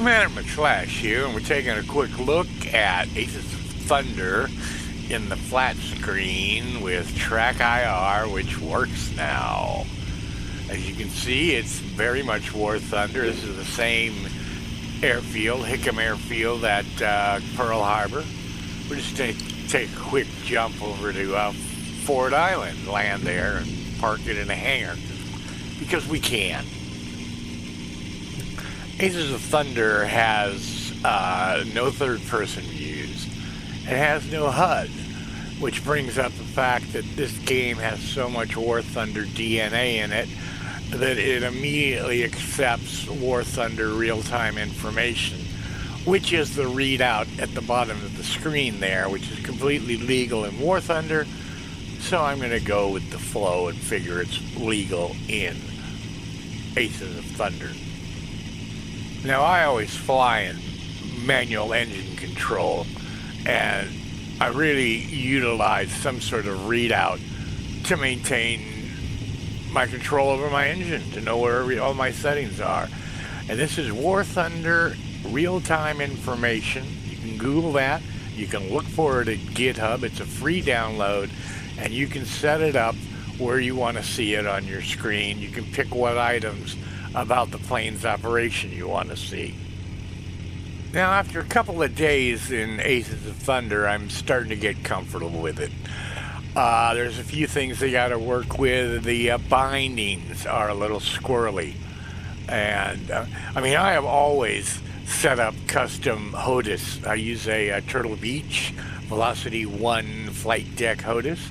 Commander McFlash here, and we're taking a quick look at Aces of Thunder in the flat screen with Track IR, which works now. As you can see, it's very much War Thunder. This is the same airfield, Hickam Airfield at Pearl Harbor. We're just going to take a quick jump over to Ford Island, land there, and park it in a hangar, because we can. Aces of Thunder has no third-person views. It has no HUD, which brings up the fact that this game has so much War Thunder DNA in it that it immediately accepts War Thunder real-time information, which is the readout at the bottom of the screen there, which is completely legal in War Thunder. So I'm going to go with the flow and figure it's legal in Aces of Thunder. Now, I always fly in manual engine control, and I really utilize some sort of readout to maintain my control over my engine, to know where all my settings are. And this is War Thunder real-time information. You can Google that. You can look for it at GitHub. It's a free download, and you can set it up where you want to see it on your screen. You can pick what items about the plane's operation you want to see. Now, after a couple of days in Aces of Thunder, I'm starting to get comfortable with it. There's a few things they got to work with. The bindings are a little squirrely. And, I have always set up custom HOTAS. I use a Turtle Beach Velocity 1 flight deck HOTAS.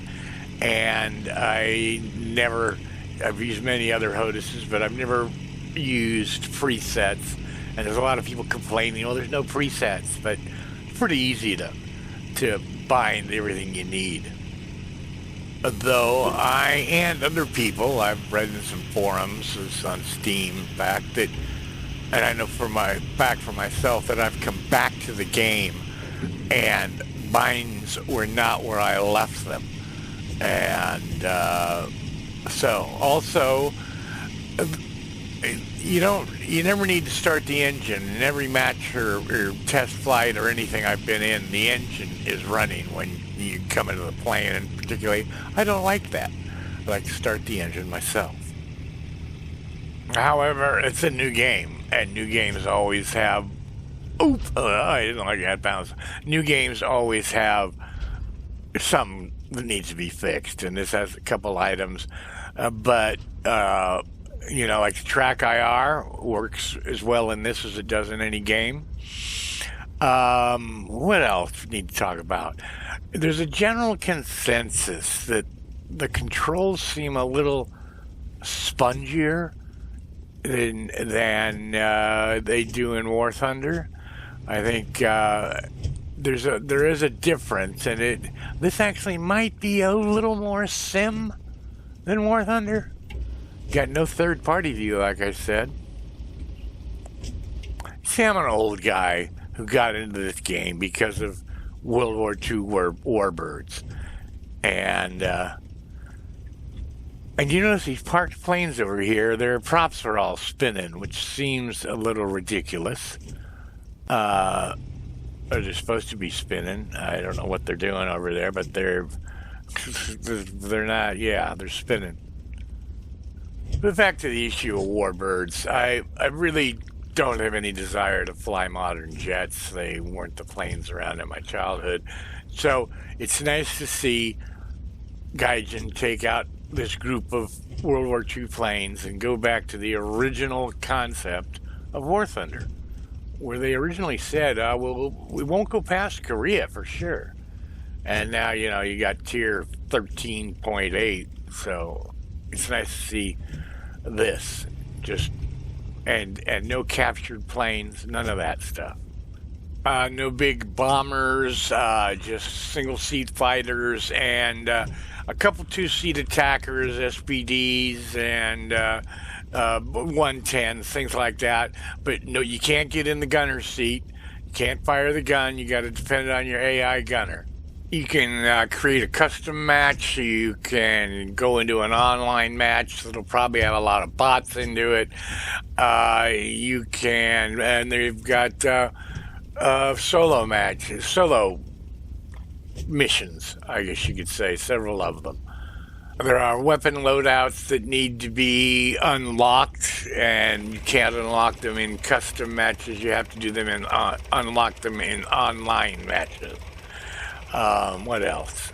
And I've used many other HOTASes, but I've never used presets. And there's a lot of people complaining, there's no presets, but it's pretty easy to bind everything you need. Though I and other people, I've read in some forums on Steam, in fact, that, and I know for myself that I've come back to the game and binds were not where I left them. And so also, you never need to start the engine. In every match or test flight or anything I've been in, the engine is running when you come into the plane, and particularly, I don't like that. I like to start the engine myself. However, it's a new game, and new games always have, I didn't like that bounce. New games always have something that needs to be fixed, and this has a couple items, but like Track IR works as well in this as it does in any game. What else do we need to talk about? There's a general consensus that the controls seem a little spongier than they do in War Thunder. I think there is a difference, and this actually might be a little more sim than War Thunder. Got no third-party view, like I said. See, I'm an old guy who got into this game because of World War II warbirds. And you notice these parked planes over here, their props are all spinning, which seems a little ridiculous. Or they're supposed to be spinning. I don't know what they're doing over there, but they're not, they're spinning. But back to the issue of warbirds, I really don't have any desire to fly modern jets. They weren't the planes around in my childhood. So it's nice to see Gaijin take out this group of World War II planes and go back to the original concept of War Thunder, where they originally said, we won't go past Korea for sure. And now, you got tier 13.8, so it's nice to see this. And no captured planes, none of that stuff. No big bombers, just single-seat fighters, and a couple two-seat attackers, SPDs, and 110s, things like that. But no, you can't get in the gunner's seat. You can't fire the gun. You got to depend on your AI gunner. You can create a custom match. You can go into an online match that'll probably have a lot of bots into it. You can, and they've got solo matches, solo missions, I guess you could say, several of them. There are weapon loadouts that need to be unlocked, and you can't unlock them in custom matches. You have to do them in unlock them in online matches. What else?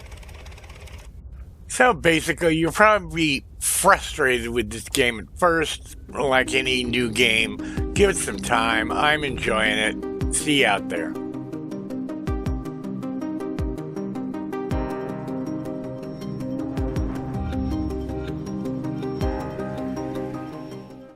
So basically, you'll probably be frustrated with this game at first. Like any new game, give it some time. I'm enjoying it. See you out there.